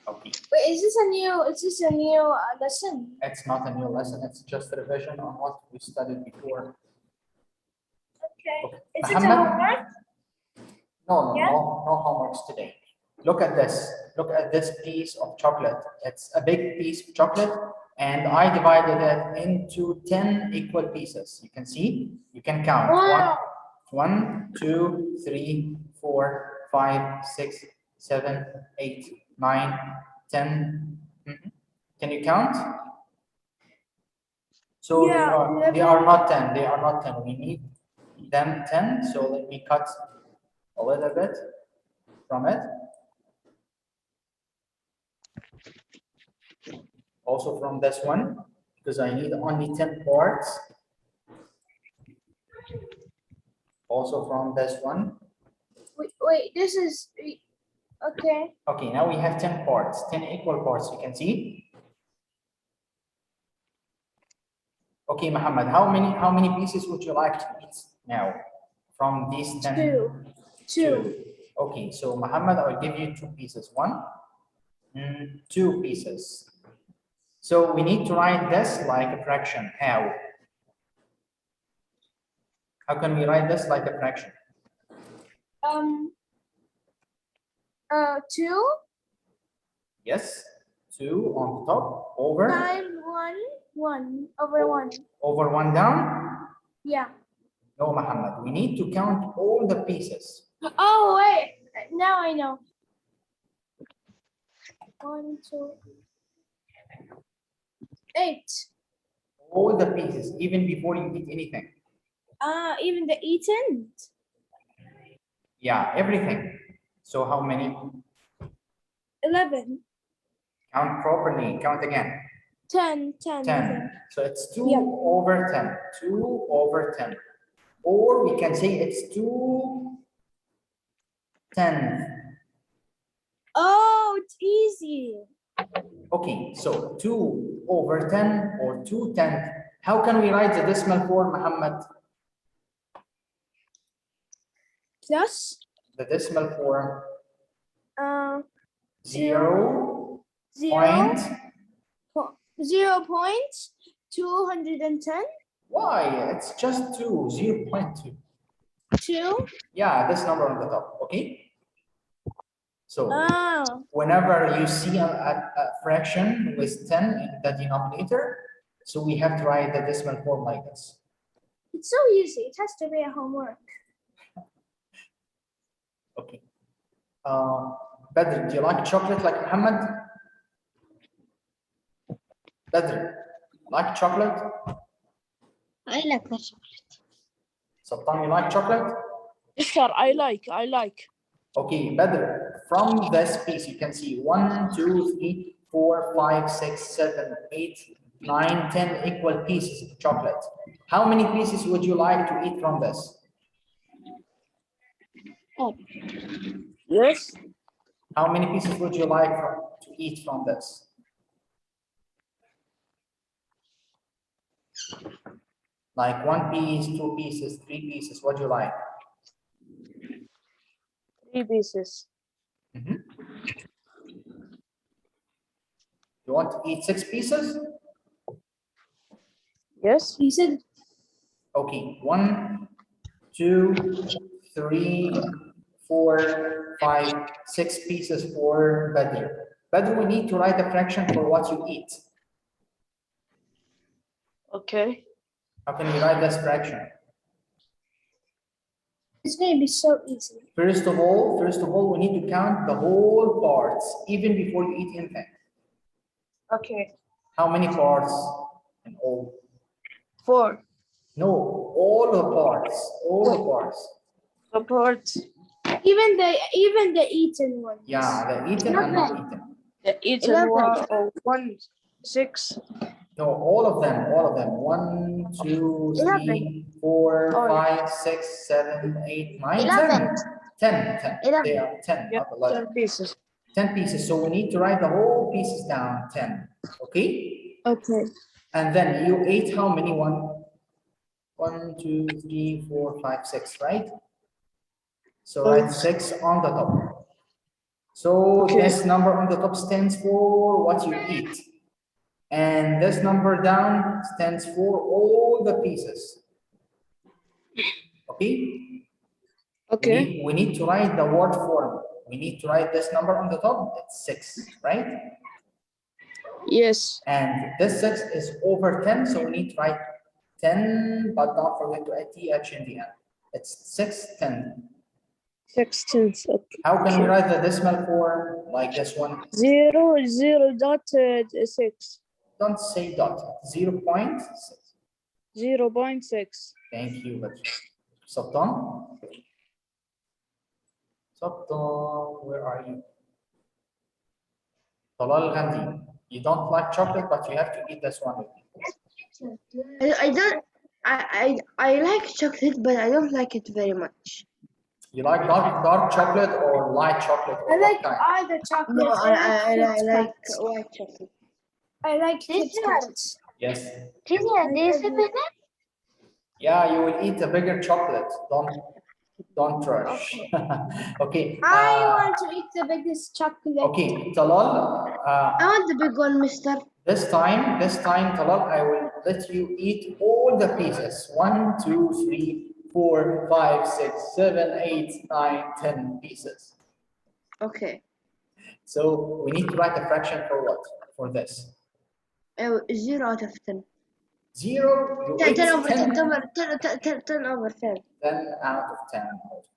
Okay. Wait, is this a new lesson? It's not a new lesson. It's just a revision on what we studied before. Okay. Okay. Is it a Muhammad? homework? No, Yeah. no homeworks today. Look at this. Look at this piece of chocolate. It's a big piece of chocolate, and I divided it into 10 equal pieces. You can see, you can count. Wow. 1, 2, 3, 4, 5, 6, 7, 8, 9, 10. Can you count? So Yeah, they are not 10. They are not 10. We need them 10. So let me cut a little bit from it. Also from this one, because I need only 10 parts. Also from this one. Wait, this is okay. Okay, now we have 10 parts, 10 equal parts, you can see. Okay, Muhammad, how many pieces would you like to eat now from these 10? Two. Okay, so Muhammad, I'll give you 2 pieces. 1, 2 pieces. So we need to write this like a fraction. How? How can we write this like a fraction? 2 Yes, 2 on top over. times 1 over 1. Over 1 down? Yeah. No, Muhammad, we need to count all the pieces. Oh wait, now I know. 1, 2, 8. All the pieces, even before you eat anything. Even the eaten. Yeah, everything. So how many? 11. Count properly, count again. 10. 10. So it's 2 Yeah. over 10. 2 over 10. Or we can say it's 2 tenths. Oh, it's easy. Okay, so 2 over 10 or 2 tenths. How can we write the decimal form, Muhammad? Plus. The decimal form. 0. 0.210. Why? It's just 2, 0.2. 2. Yeah, this number on the top, okay? So Oh. whenever you see a fraction with 10 in the denominator, so we have to write the decimal form like this. It's so easy. It has to be a homework. Okay. Badr, do you like chocolate like Muhammad? Badr, like chocolate? I like the chocolate. Sultan, you like chocolate? Sure, I like. Okay, Badr, from this piece, you can see 1, 2, 3, 4, 5, 6, 7, 8, 9, 10 equal pieces of chocolate. How many pieces would you like to eat from this? Oh. Yes. How many pieces would you like to eat from this? Like 1 piece, 2 pieces, 3 pieces, what do you like? 3 pieces. You want to eat 6 pieces? Yes. You said Okay, 1, 2, 3, 4, 5, 6 pieces for Badr. Badr, we need to write a fraction for what you eat. Okay. How can we write this fraction? it's going to be so easy. First of all, we need to count the whole parts, even before you eat anything. Okay. How many parts in all? 4. No, all the parts, all the parts. Support. Even the eaten ones. Yeah, the eaten and not eaten. The eaten 11. one or 1, 6. No, all of them, all of them. 1, 2, 3, 4, Oh, 5, 6, 7, 8, 9, 11. 10. 10. 11. They are 10, Yeah, not 11. 10 pieces. 10 pieces. So we need to write the whole pieces down, 10. Okay? Okay. And then you ate how many? 1, 2, 3, 4, 5, 6, right? So write 6 on the top. So Okay. this number on the top stands for what you eat. And this number down stands for all the pieces. Okay? Okay. We need to write the word form. We need to write this number on the top. It's 6, right? Yes. And this 6 is over 10, so we need to write 10, but don't forget to add th in the end. It's 6/10. 16th. Okay. How can we write the decimal form like this one? 0.6. Don't say dot. 0.6. 0.6. Thank you, but Sultan. Sultan, where are you? Talal Gandhi. You don't like chocolate, but you have to eat this one. I don't. I like chocolate, but I don't like it very much. You like dark chocolate or light chocolate? Or I what like kind? either chocolate. No, I Kit like Kats. white chocolate. I like Kit Teacher. Kats. Yes. Teacher, do you see it? Yeah, you will eat a bigger chocolate. Don't rush. Okay. I want to eat the biggest chocolate. Okay, Talal. I want the big one, mister. This time, Talal, I will let you eat all the pieces. 1, 2, 3, 4, 5, 6, 7, 8, 9, 10 pieces. Okay. So we need to write a fraction for what? For this. 0 out of 10. 0, you 10, ate 10 over 10, 10 over 10. 10 out of 10,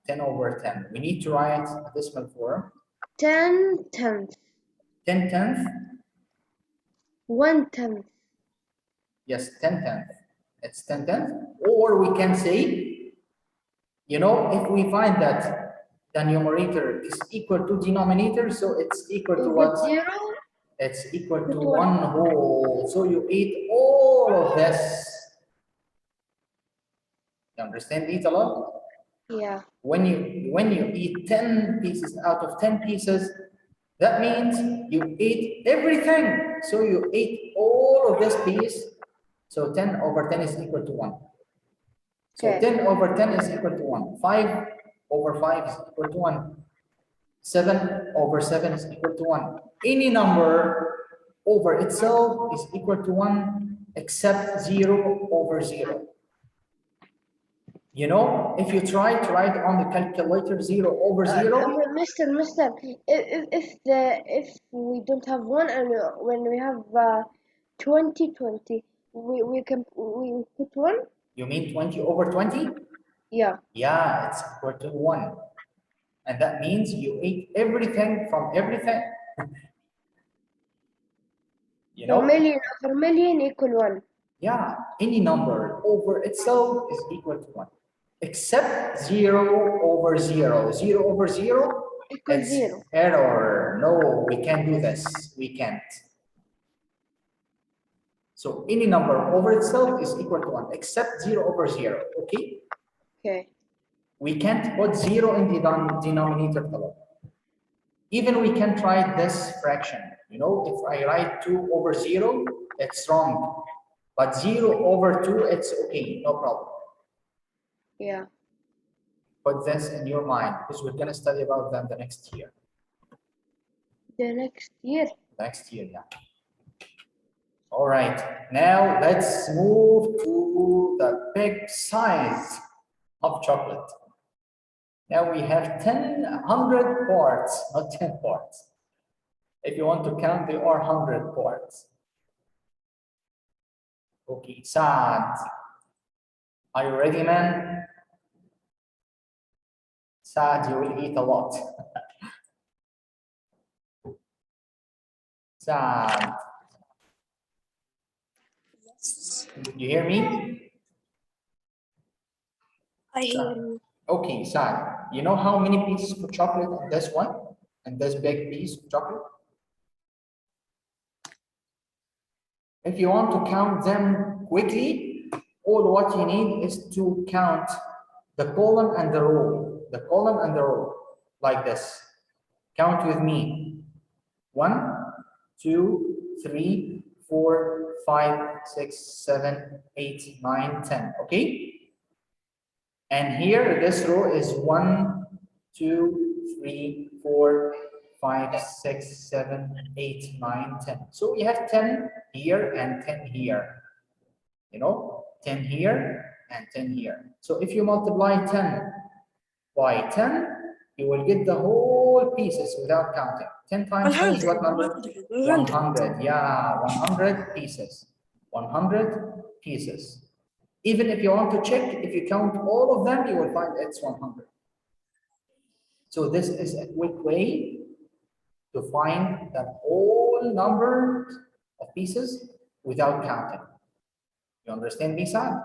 10 over 10. We need to write a decimal form. 10 tenths. 10 tenth. 1 tenth. Yes, 10 tenth. It's 10 tenth. Or we can say, you know, if we find that the numerator is equal to denominator, so it's equal to what? 0. It's equal to 1 whole. So you eat all of this. You understand it a lot? Yeah. When you eat 10 pieces out of 10 pieces, that means you ate everything. So you ate all of this piece. So 10 over 10 is equal to 1. So Okay. 10 over 10 is equal to 1. 5 over 5 is equal to 1. 7 over 7 is equal to 1. Any number over itself is equal to 1 except 0 over 0. You know, if you try to write on the calculator 0 over 0, Mister, if we don't have one and when we have 20, we put one. you mean 20 over 20? Yeah. Yeah, it's equal to 1. And that means you ate everything from everything. You know? For million equal 1. Yeah, any number over itself is equal to 1. Except 0 over 0. 0 over 0 Equal it's 0. error. No, we can't do this. We can't. So any number over itself is equal to 1, except 0 over 0. Okay? Okay. We can't put 0 in the denominator below. Even we can try this fraction. You know, if I write 2 over 0, it's wrong. But 0 over 2, it's okay, no problem. Yeah. Put this in your mind because we're going to study about them the next year. The next year. Next year, yeah. All right, now let's move to the big size of chocolate. Now we have 100 parts, not 10 parts. If you want to count, there are 100 parts. Okay, Saad, are you ready, man? Saad, you will eat a lot. Saad. You hear me? I hear you. Okay, Saad, you know how many pieces of chocolate in this one? And this big piece of chocolate? If you want to count them quickly, all what you need is to count the column and the row. The column and the row, like this. Count with me. 1, 2, 3, 4, 5, 6, 7, 8, 9, 10. Okay? And here, this row is 1, 2, 3, 4, 5, 6, 7, 8, 9, 10. So we have 10 here and 10 here. You know, 10 here and 10 here. So if you multiply 10 by 10, you will get the whole pieces without counting. 10 times 10 is what number? 100. Yeah, 100 pieces. 100 pieces. Even if you want to check, if you count all of them, you will find it's 100. So this is a quick way to find the whole number of pieces without counting. You understand me, Saad?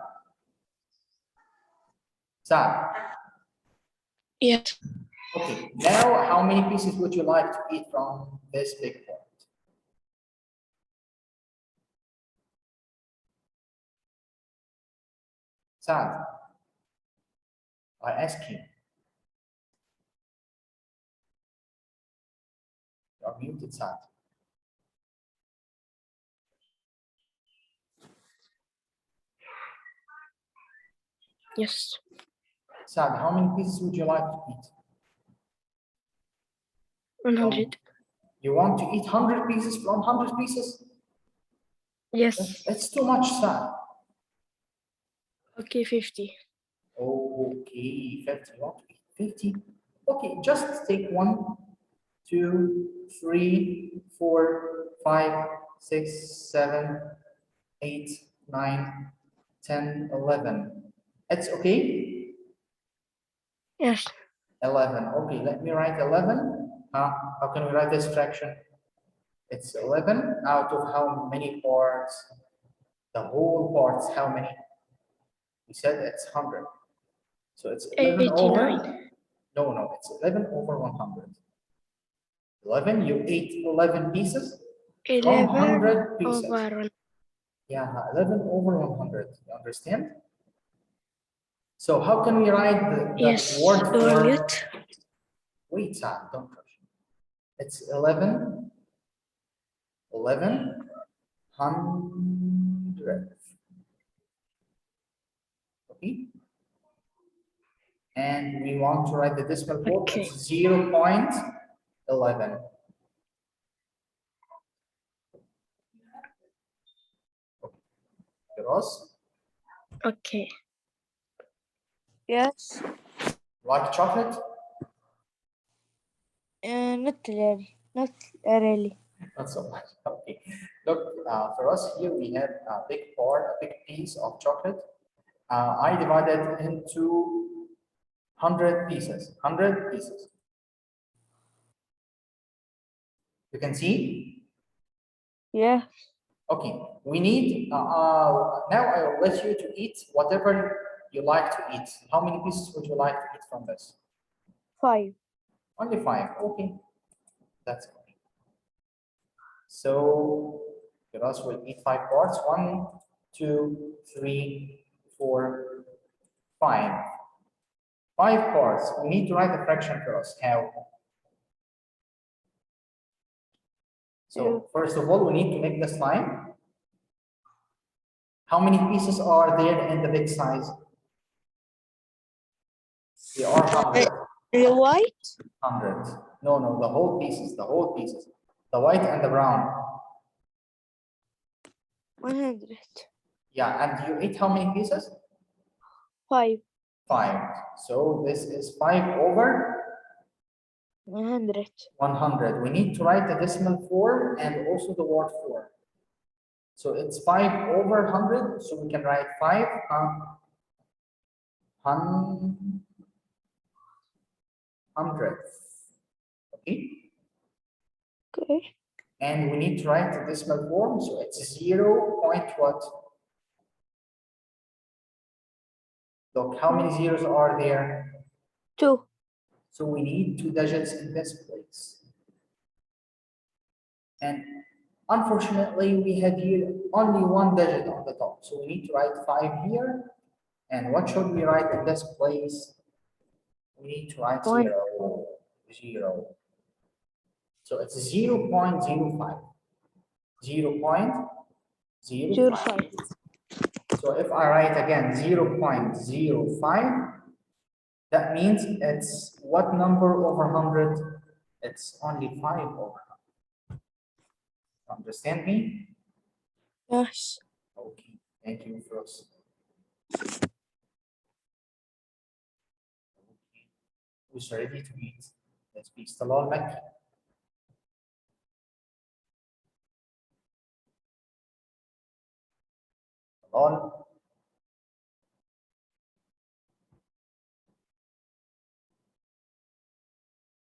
Saad? Yes. Okay, now how many pieces would you like to eat from this big pot? Saad, I ask you. You are muted, Saad. Yes. Saad, how many pieces would you like to eat? 100. You want to eat 100 pieces from 100 pieces? Yes. That's too much, Saad. Okay, 50. Okay, 50. You want to eat 50? Okay, just take 1, 2, 3, 4, 5, 6, 7, 8, 9, 10, 11. It's okay? Yes. 11. Okay, let me write 11. How can we write this fraction? It's 11 out of how many parts? The whole parts, how many? We said it's 100. So it's 11 over. 89. No, it's 11 over 100. 11, you ate 11 pieces from 11 100 pieces. over 1. Yeah, 11 over 100. You understand? So how can we write the Yes. word Doing for? it. Wait, Sam, don't rush. It's 11, 1100. Okay. And we want to write the decimal point. Okay. It's 0.11. Gross. Okay. Yes. Like chocolate? Not really. Not really. Not so much. Okay. Look, for us here we have a big part, a big piece of chocolate. I divided into 100 pieces. 100 pieces. You can see? Yeah. Okay. We need now. I will let you to eat whatever you like to eat. How many pieces would you like to eat from this? 5. Only 5. Okay. That's okay. So Firas will eat 5 parts. 1, 2, 3, 4, 5. 5 parts. We need to write a fraction for us. How? So first of all, we need to make this line. How many pieces are there in the big size? There are 100. The white? 100. No, the whole pieces. The whole pieces. The white and the brown. 100. Yeah, and you eat how many pieces? 5. 5. So this is 5 over 100. 100. We need to write the decimal 4 and also the word 4. So it's 5 over 100. So we can write 5 hundredths. Okay. Okay. And we need to write the decimal form. So it's 0. What? Look, how many zeros are there? 2. So we need 2 digits in this place. And unfortunately, we have here only 1 digit on the top. So we need to write 5 here. And what should we write in this place? We need to write 1. 0. So it's 0.05. 0.05. So if I write again 0.05, that means it's what number over 100? It's only 5 over 100. Understand me? Yes. Okay, thank you, Frost. Who's ready to eat? Let's be Talal Makki. Talal.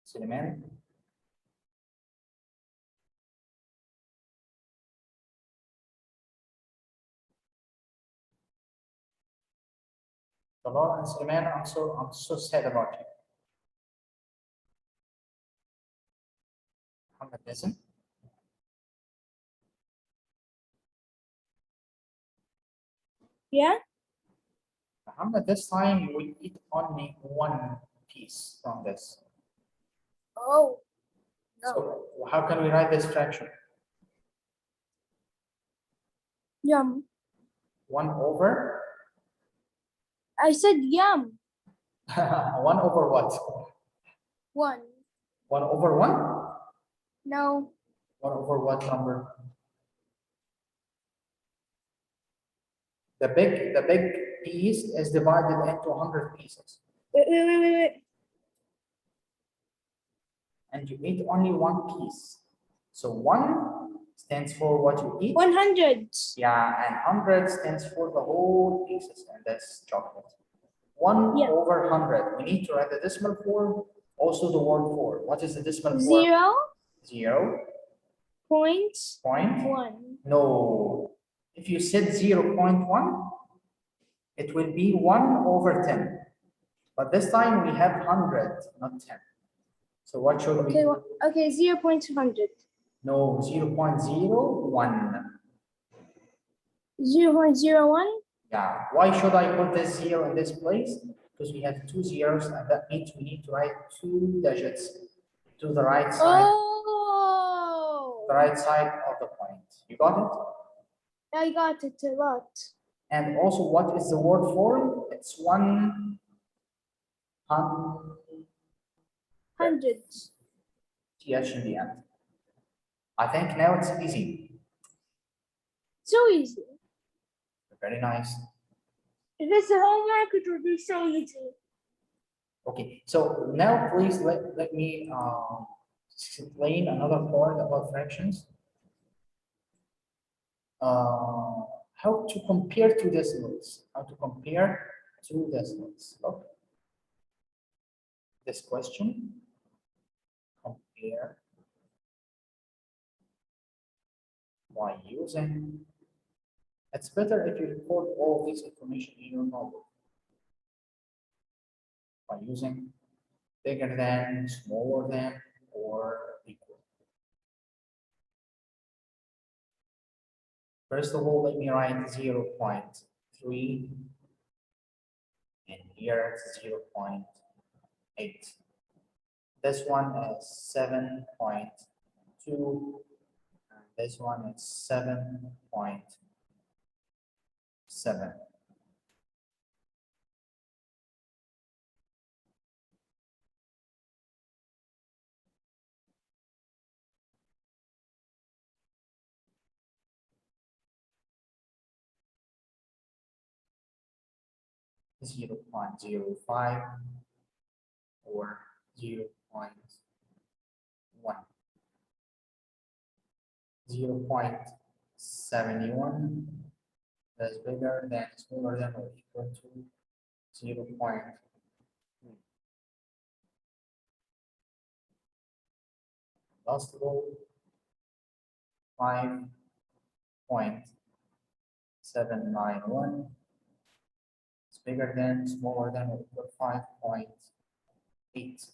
Suleiman. Talal and Suleiman, I'm so sad about you. Muhammad listen. Yeah. Muhammad, this time you will eat only one piece from this. Oh. No. So how can we write this fraction? Yum. 1 over I said yum. 1 over what? 1. 1 over 1? No. 1 over what number? The big piece is divided into 100 pieces, Wait. and you eat only one piece. So 1 stands for what you eat. 100. Yeah, and 100 stands for the whole pieces, and that's chocolate. 1 Yeah. over 100. We need to write the decimal form, also the word for. What is the decimal form? 0. 0. Point. Point. 1. No. If you said 0.1, it will be 1 over 10. But this time we have 100, not 10. So what should we Okay. do? Okay. 0.100. No, 0.01. 0.01. Yeah. Why should I put this 0 in this place? Because we have 2 zeros, and that means we need to write 2 digits to the right side, Oh. the right side of the point. You got it? I got it a lot. And also, what is the word form? It's 100. 100. TH in the end. I think now it's easy. So easy. Very nice. If it's a homework, it will be so easy. Okay, so now please let me explain another part about fractions. How to compare two decimals. How to compare two decimals. Look. This question. Compare by using. It's better if you record all this information in your notebook. By using bigger than, smaller than, or equal. First of all, let me write 0.3, and here it's 0.8. This one is 7.2, and this one is 7.7. Zero 0.05 or 0.1. 0.71 is bigger than, smaller than, or equal to 0.3. Last of all, 5.791 is bigger than, smaller than, or equal to 5.8.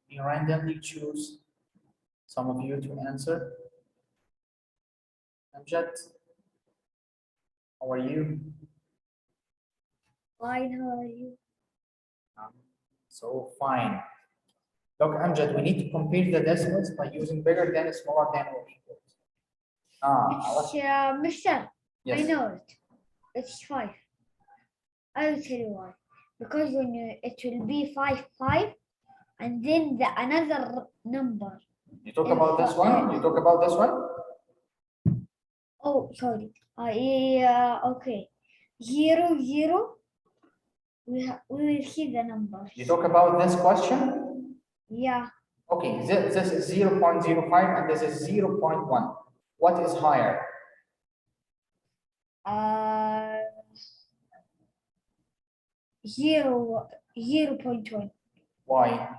You randomly choose some of you to answer. Amjad, how are you? Fine, how are you? So fine. Look, Amjad, we need to compare the decimals by using bigger than, smaller than, or equal. Mister, Yes. I know it. It's 5. I will tell you why. Because when it will be 5, 5, and then another number. You talk about this one? You talk about this one? Oh, sorry. Yeah, okay. 0, 0. We will see the numbers. You talk about this question? Yeah. Okay, this is 0.05 and this is 0.1. What is higher? 0.1. Why?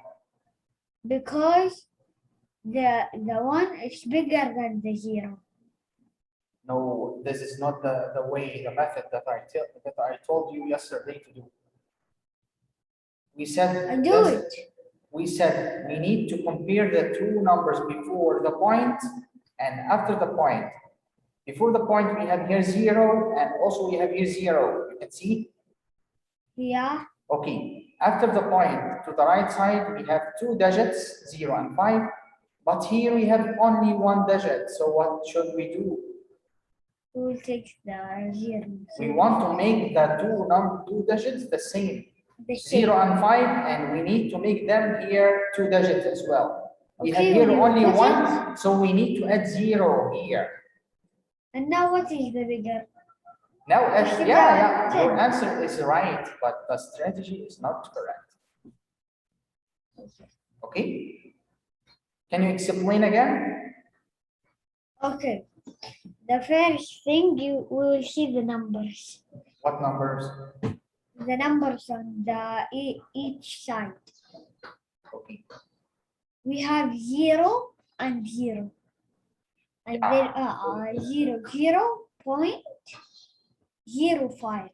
Because the one is bigger than the 0. No, this is not the way, the method that I told you yesterday to do. We said I do this- it. We said we need to compare the two numbers before the point and after the point. Before the point, we have here 0, and also we have here 0. You can see? Yeah. Okay. After the point, to the right side, we have 2 digits, 0 and 5. But here we have only 1 digit. So what should we do? We will take the 0. We want to make the two digits the same. The same. 0 and 5, and we need to make them here 2 digits as well. We have Okay, here we will only put 1, so we need to add 0 here. And now what is the bigger? Now, should yeah, add your 10. answer is right, but the strategy is not correct. Okay? Can you explain again? Okay. The first thing we will see the numbers. What numbers? The numbers on each side. Okay. We have 0 and 0. And then 0.05.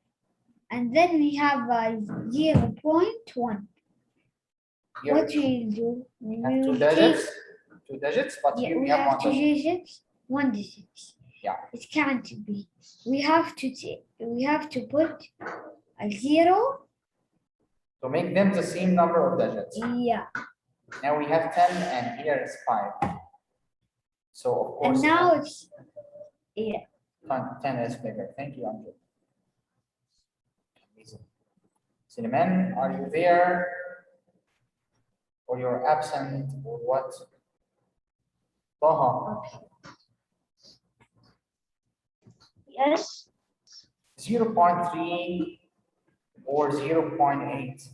And then we have 0.1. Here What we will do? We we have 2 will take, digits, 2 digits, but yeah, here we we have have 1 2 digit. digits, 1 digit. Yeah. It can't be. We have to put a 0. To make them the same number of digits. Yeah. Now we have 10, and here is 5. So of course, And now it's, yeah. 10 is bigger. Thank you, Andrew. Amazing. Cinnamon, are you there? Or you're absent, or what? Taha, Yes. 0.3 or 0.8?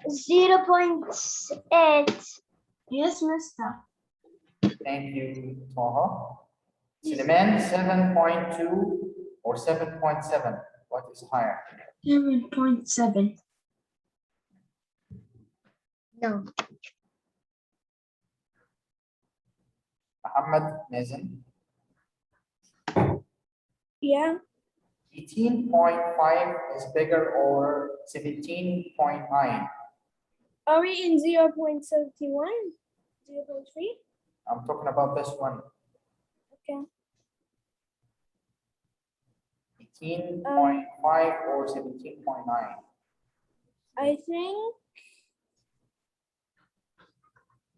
0.8. Yes, mister. Thank you, Taha. Cinnamon, 7.2 or 7.7? What is higher? 7.7. No. Muhammad, Mazen, Yeah. 18.5 is bigger or 17.9? Are we in 0.71? 0.3? I'm talking about this one. Okay. 18.5 or 17.9? I think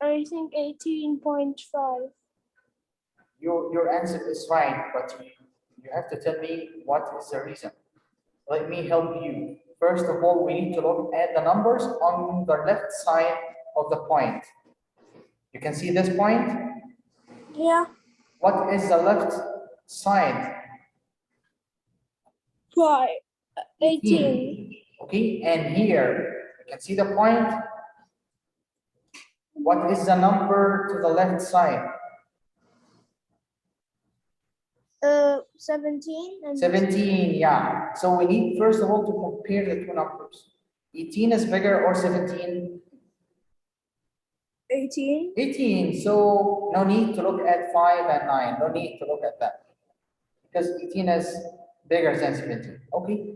18.5. Your answer is right, but you have to tell me what is the reason. Let me help you. First of all, we need to look at the numbers on the left side of the point. You can see this point. Yeah. What is the left side? 18. Okay, and here you can see the point. What is the number to the left side? 17 and 17, yeah. So we need first of all to compare the two numbers. 18 is bigger or 17? 18. 18. So no need to look at 5 and 9. No need to look at that. Because 18 is bigger than 17. Okay.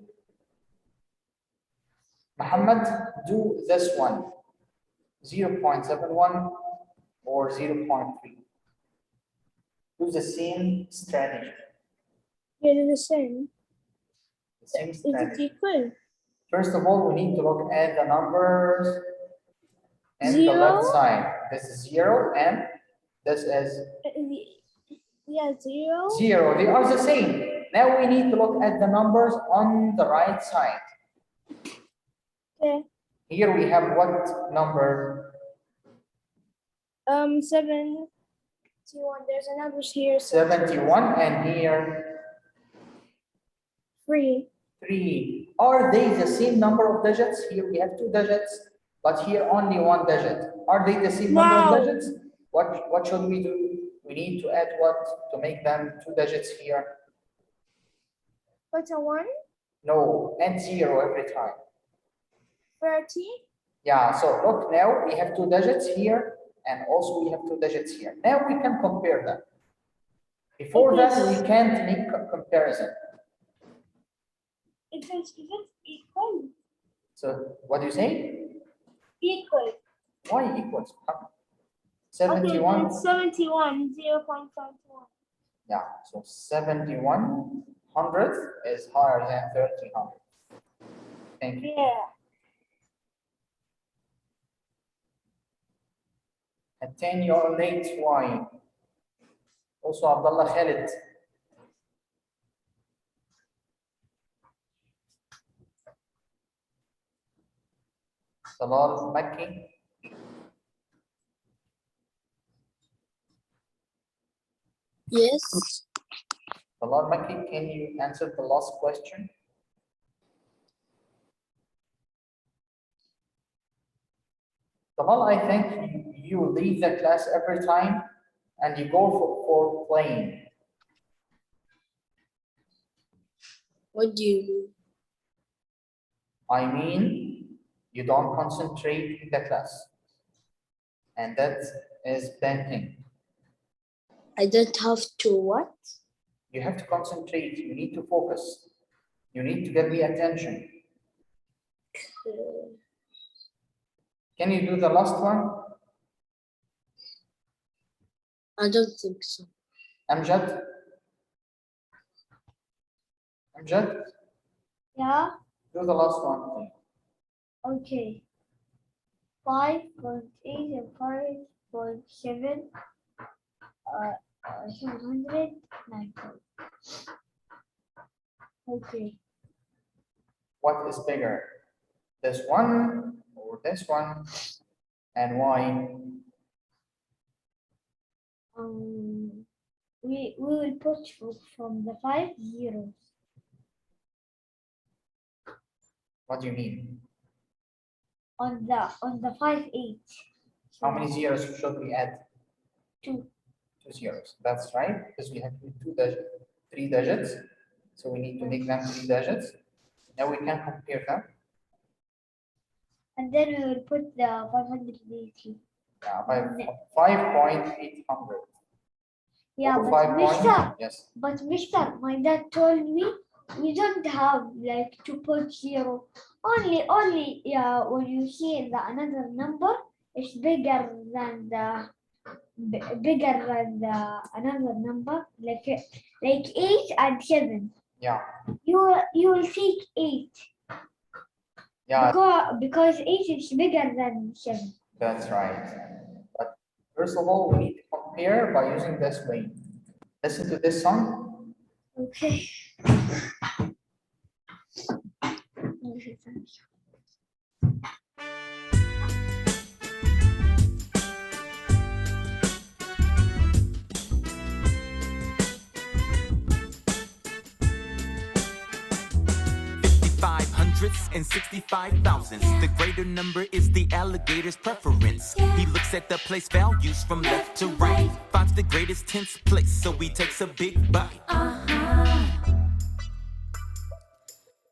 Muhammad, do this one. 0.71 or 0.3. Do the same strategy. Yeah, they're the same. The same Is it strategy. equal? First of all, we need to look at the numbers and the 0. left side. This is 0 and this is Yeah, 0. 0. They are the same. Now we need to look at the numbers on the right side. Okay. Here we have what number? 71. There's a numbers here. 71 and here 3. 3. Are they the same number of digits? Here we have 2 digits, but here only 1 digit. Are they the same number No. of digits? What should we do? We need to add what to make them 2 digits here? What's a 1? No, and 0 every time. 30. Yeah, so look, now we have 2 digits here, and also we have 2 digits here. Now we can compare them. Before that, we can't make a comparison. It is equal. So what do you say? Equal. Why equals? Okay, 71. then 71, 0.51. Yeah, so 71 hundredth is higher than 30 hundredth. Thank you. Yeah. And 10 you're late, why? Also, Abdullah Khalid. Salal Makki. Yes. Salal Makki, can you answer the last question? Salal, I think you leave the class every time and you go for playing. What do you mean? I mean, you don't concentrate in the class. And that is banting. I don't have to what? You have to concentrate. You need to focus. You need to give me attention. Can you do the last one? I don't think so. Amjad? Amjad, Yeah, do the last one, please. okay. 5.8 and 5.7. 709. Okay. What is bigger? This one or this one? And why? We will put from the 5 zeros. What do you mean? On the 5.8. How many zeros should we add? 2. 2 zeros. That's right, because we have 3 digits. So we need to make them 3 digits. Now we can compare them. And then we will put the 580. Yeah, by 5.800. Yeah, Or but 5 Mr. Yes. But Mr. My dad told me we don't have like to put 0. Only yeah, when you see the another number is bigger than the another number, like 8 and 7. Yeah. You will take 8. Yeah, Because 8 is bigger than 7. that's right. But first of all, we need to compare by using this way. Listen to this song. Okay. 500s and 65,000s. The greater number is the alligator's preference. He looks at the place values from left to right. Finds the greatest 10th place, so he takes a big bite.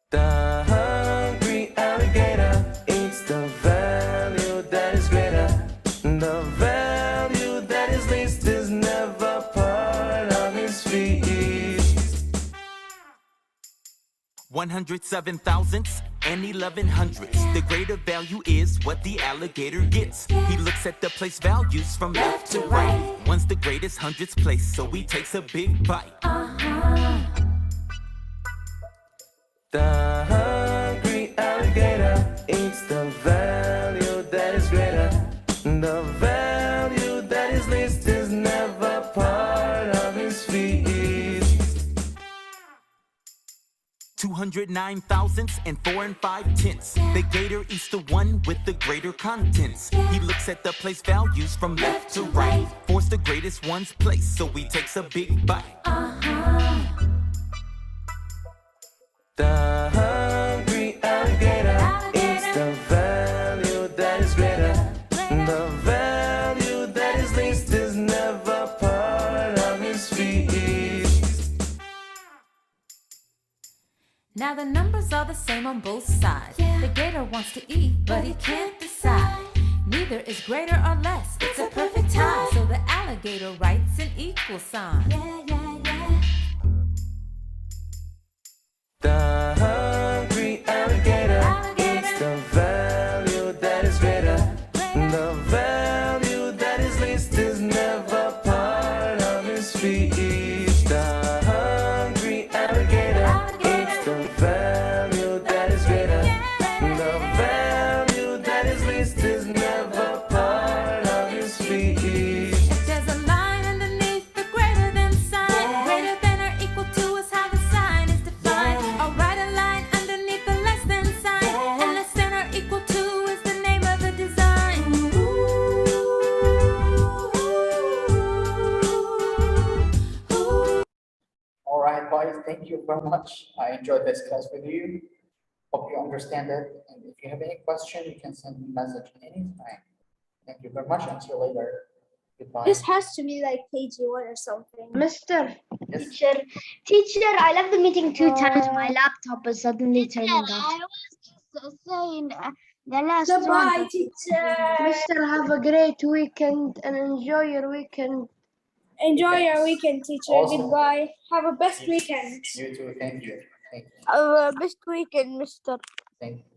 The hungry alligator eats the value that is greater. The value that is least is never part of his feast. 107 thousandths and 1100ths. The greater value is what the alligator gets. He looks at the place values from left to right. One's the greatest hundredths place, so he takes a big bite. The hungry alligator eats the value that is greater. The value that is least is never part of his feast. 209 thousandths and 4 5/10. The gator eats the one with the greater contents. He looks at the place values from left to right. Force the greatest one's place, so he takes a big bite. The hungry alligator eats the value that is greater. The value that is least is never part of his feast. Now the numbers are the same on both sides. The gator wants to eat, but he can't decide. Neither is greater or less, it's a perfect tie. So the alligator writes an equal sign. The hungry alligator eats the value that is greater. The value that is least is never part of his feast. The hungry alligator eats the value that is greater. The value that is least is never part of his feast. If there's a line underneath the greater than sign, greater than or equal to is how the sign is defined. I'll write a line underneath the less than sign, and less than or equal to is the name of the design. All right, guys, thank you very much. I enjoyed this class with you. Hope you understand it. And if you have any question, you can send me a message anytime. Thank you very much, and see you later. Goodbye. This has to be like KG1 or something. Mister, Yes. Teacher, I left the meeting 2 times. My laptop is suddenly turning off. I was just saying the last Goodbye, one. teacher. Mister, have a great weekend and enjoy your weekend. Enjoy your weekend, teacher. Awesome. Goodbye. Have a best weekend. You too. Thank you. Thank you. Best weekend, Mister. Thank you.